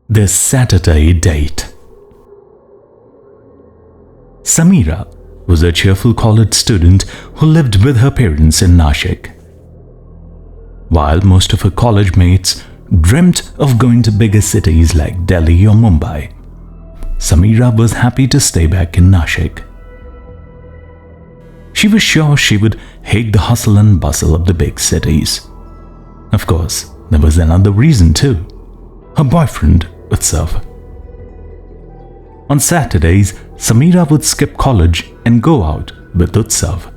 This Saturday date. Samira was a cheerful college student who lived with her parents in Nashik. While most of her college mates dreamt of going to bigger cities like Delhi or Mumbai, Samira was happy to stay back in Nashik. She was sure she would hate the hustle and bustle of the big cities. Of course, there was another reason too: her boyfriend, Utsav. On Saturdays, Samira would skip college and go out with Utsav.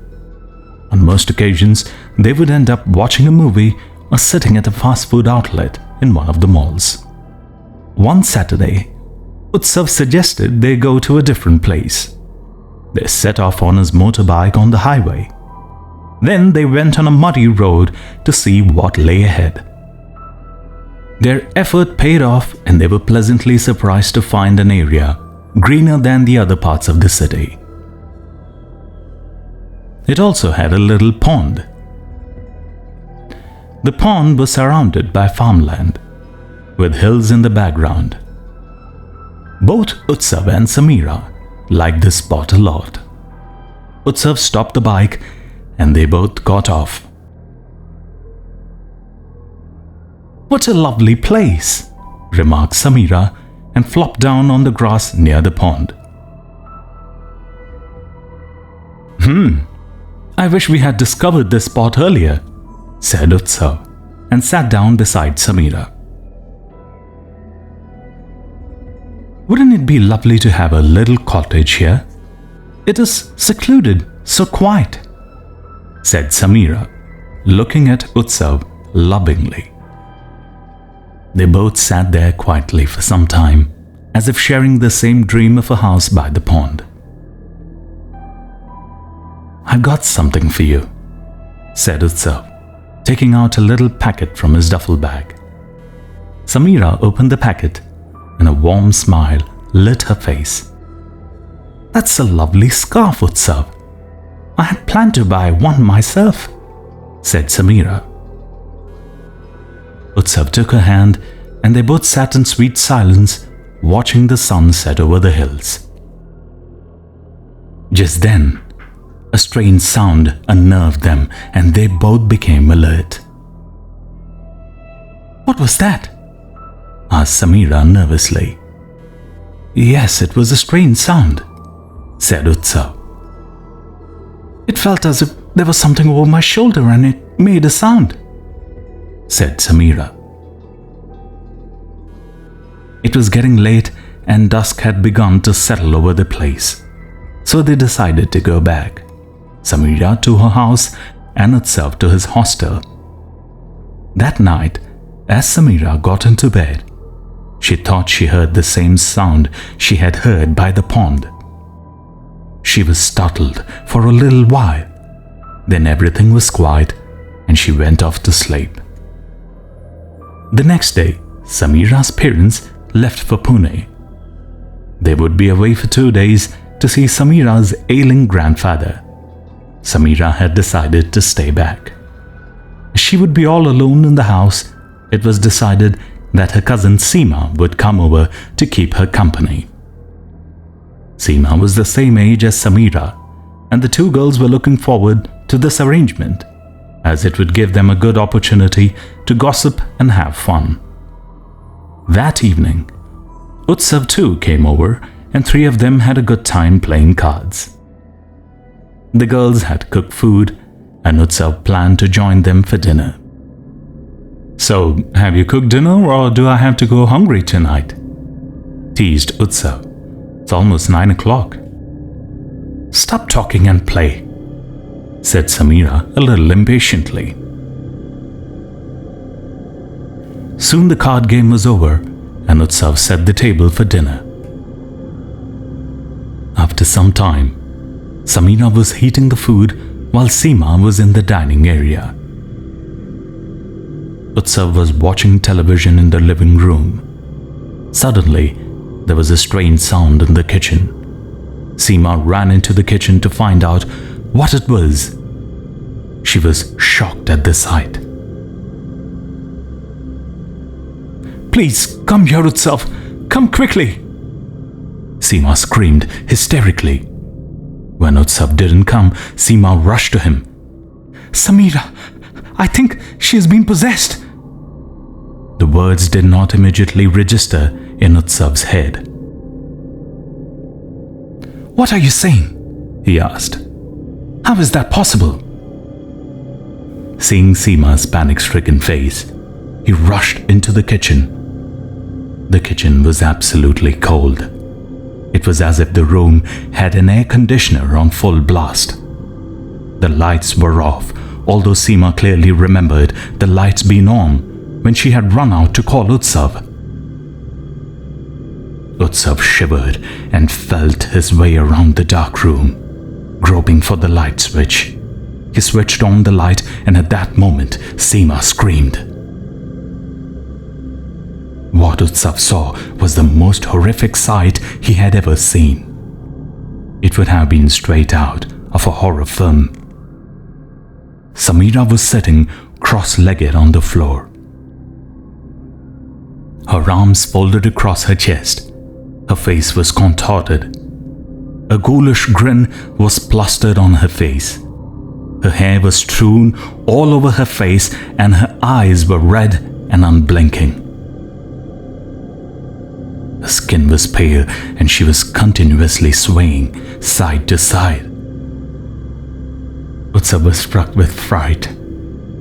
On most occasions, they would end up watching a movie or sitting at a fast food outlet in one of the malls. One Saturday, Utsav suggested they go to a different place. They set off on his motorbike on the highway. Then they went on a muddy road to see what lay ahead. Their effort paid off, and they were pleasantly surprised to find an area greener than the other parts of the city. It also had a little pond. The pond was surrounded by farmland, with hills in the background. Both Utsav and Samira liked this spot a lot. Utsav stopped the bike and they both got off. "What a lovely place," remarked Samira and flopped down on the grass near the pond. I wish we had discovered this spot earlier," said Utsav and sat down beside Samira. "Wouldn't it be lovely to have a little cottage here? It is secluded, so quiet," said Samira, looking at Utsav lovingly. They both sat there quietly for some time, as if sharing the same dream of a house by the pond. "I've got something for you," said Utsav, taking out a little packet from his duffel bag. Samira opened the packet, and a warm smile lit her face. "That's a lovely scarf, Utsav. I had planned to buy one myself," said Samira. Utsav took her hand, and they both sat in sweet silence, watching the sun set over the hills. Just then, a strange sound unnerved them, and they both became alert. "What was that?" asked Samira nervously. "Yes, it was a strange sound," said Utsav. "It felt as if there was something over my shoulder and it made a sound," said Samira. It was getting late and dusk had begun to settle over the place, so they decided to go back, Samira to her house and Utsav to his hostel. That night, as Samira got into bed, she thought she heard the same sound she had heard by the pond. She was startled for a little while. Then everything was quiet and she went off to sleep. The next day, Samira's parents left for Pune. They would be away for 2 days to see Samira's ailing grandfather. Samira had decided to stay back. She would be all alone in the house. It was decided that her cousin Seema would come over to keep her company. Seema was the same age as Samira, and the two girls were looking forward to this arrangement, as it would give them a good opportunity to gossip and have fun. That evening, Utsav too came over, and 3 of them had a good time playing cards. The girls had cooked food, and Utsav planned to join them for dinner. "So, have you cooked dinner, or do I have to go hungry tonight?" teased Utsav. "It's almost 9 o'clock." "Stop talking and play," said Samira a little impatiently. Soon the card game was over, and Utsav set the table for dinner. After some time, Samira was heating the food while Seema was in the dining area. Utsav was watching television in the living room. Suddenly, there was a strange sound in the kitchen. Seema ran into the kitchen to find out what it was. She was shocked at the sight. "Please come here, Utsav. come quickly!" Seema screamed hysterically. When Utsav didn't come, Seema rushed to him. "Samira, I think she has been possessed." The words did not immediately register in Utsav's head. "What are you saying?" he asked. "How is that possible?" Seeing Seema's panic-stricken face, he rushed into the kitchen. The kitchen was absolutely cold. It was as if the room had an air conditioner on full blast. The lights were off, although Seema clearly remembered the lights being on when she had run out to call Utsav. Utsav shivered and felt his way around the dark room, groping for the light switch. He switched on the light, and at that moment, Seema screamed. What Utsav saw was the most horrific sight he had ever seen. It would have been straight out of a horror film. Samira was sitting cross-legged on the floor. Her arms folded across her chest. Her face was contorted. A ghoulish grin was plastered on her face. Her hair was strewn all over her face, and her eyes were red and unblinking. Her skin was pale, and she was continuously swaying side to side. Utsav was struck with fright.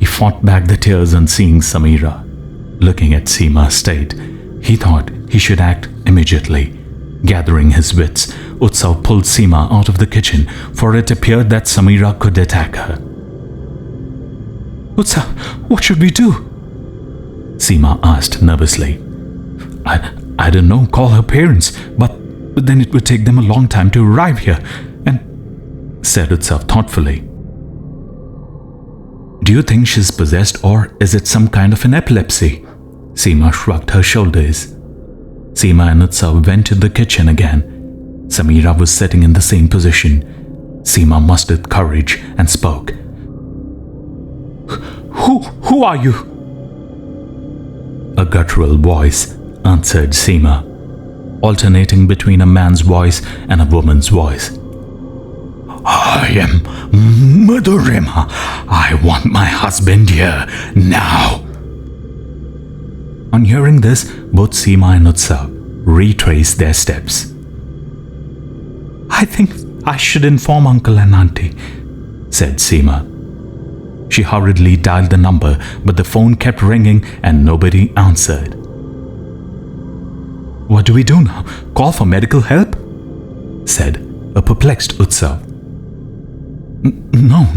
He fought back the tears on seeing Samira. Looking at Seema's state, he thought he should act immediately. Gathering his wits, Utsav pulled Seema out of the kitchen, for it appeared that Samira could attack her. "Utsav, what should we do?" Seema asked nervously. I don't know, call her parents, but then it would take them a long time to arrive here, and said Utsav thoughtfully. "Do you think she's possessed, or is it some kind of an epilepsy?" Seema shrugged her shoulders. Seema and Utsav went to the kitchen again. Samira was sitting in the same position. Seema mustered courage and spoke. Who are you?" A guttural voice answered Seema, alternating between a man's voice and a woman's voice. "I am Madhurima. I want my husband here, now." On hearing this, both Seema and Utsav retraced their steps. "I think I should inform Uncle and Auntie," said Seema. She hurriedly dialed the number, but the phone kept ringing and nobody answered. "What do we do now? Call for medical help?" said a perplexed Utsav.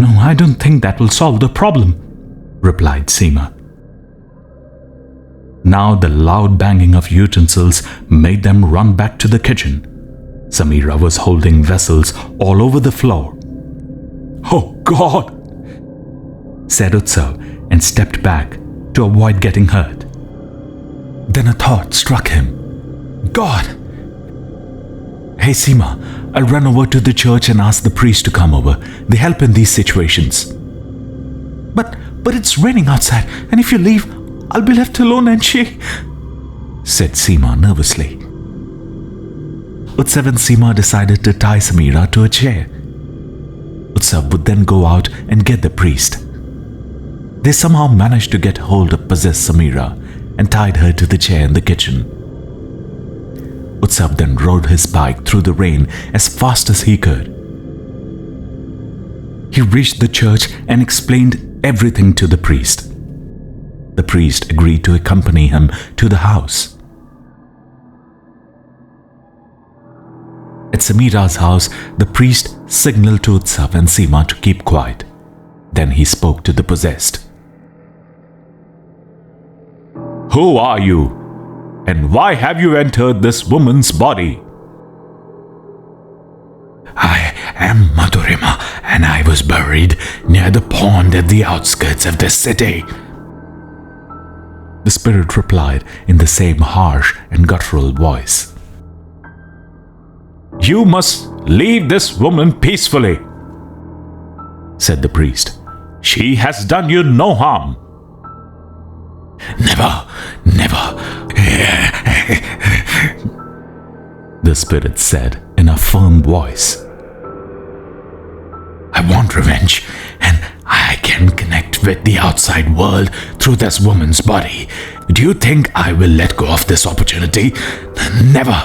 No, I don't think that will solve the problem," replied Seema. Now the loud banging of utensils made them run back to the kitchen. Samira was holding vessels all over the floor. "Oh God!" said Utsav and stepped back to avoid getting hurt. Then a thought struck him. "God! Hey Seema, I'll run over to the church and ask the priest to come over. They help in these situations." But it's raining outside, and if you leave, I'll be left alone, and she..." said Seema nervously. Utsav and Seema decided to tie Samira to a chair. Utsav would then go out and get the priest. They somehow managed to get hold of possessed Samira and tied her to the chair in the kitchen. Utsav then rode his bike through the rain as fast as he could. He reached the church and explained everything to the priest. The priest agreed to accompany him to the house. At Samira's house, the priest signaled to Utsav and Seema to keep quiet. Then he spoke to the possessed. "Who are you? And why have you entered this woman's body?" "I am Madhurima, and I was buried near the pond at the outskirts of this city," the spirit replied in the same harsh and guttural voice. "You must leave this woman peacefully," said the priest. "She has done you no harm." "Never. the spirit said in a firm voice. I want revenge, and I can connect with the outside world through this woman's body. Do you think I will let go of this opportunity? Never.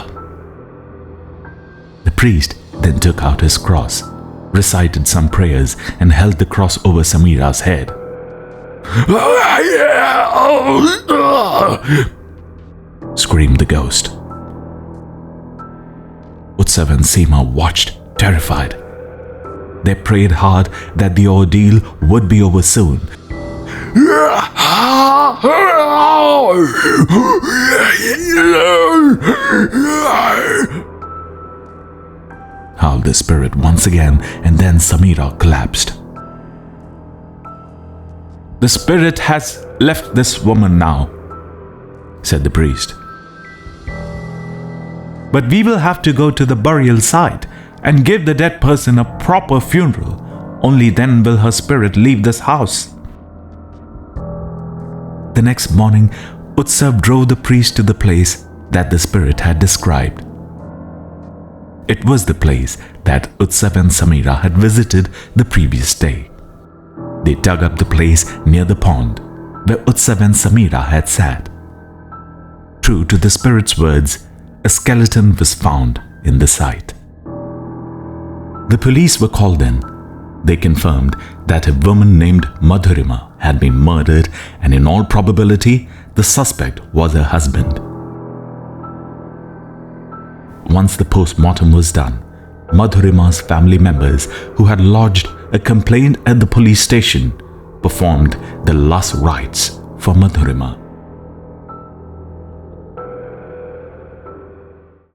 The priest then took out his cross, recited some prayers, and held the cross over Samira's head. Screamed the ghost. Utsav and Seema watched, terrified. They prayed hard that the ordeal would be over soon. Howled the spirit once again, and then Samira collapsed. The spirit has left this woman now, said the priest. But we will have to go to the burial site and give the dead person a proper funeral. Only then will her spirit leave this house. The next morning, Utsav drove the priest to the place that the spirit had described. It was the place that Utsav and Samira had visited the previous day. They dug up the place near the pond where Utsav and Samira had sat. True to the spirit's words, a skeleton was found in the site. The police were called in. They confirmed that a woman named Madhurima had been murdered, and in all probability, the suspect was her husband. Once the post-mortem was done, Madhurima's family members, who had lodged a complaint at the police station, performed the last rites for Madhurima.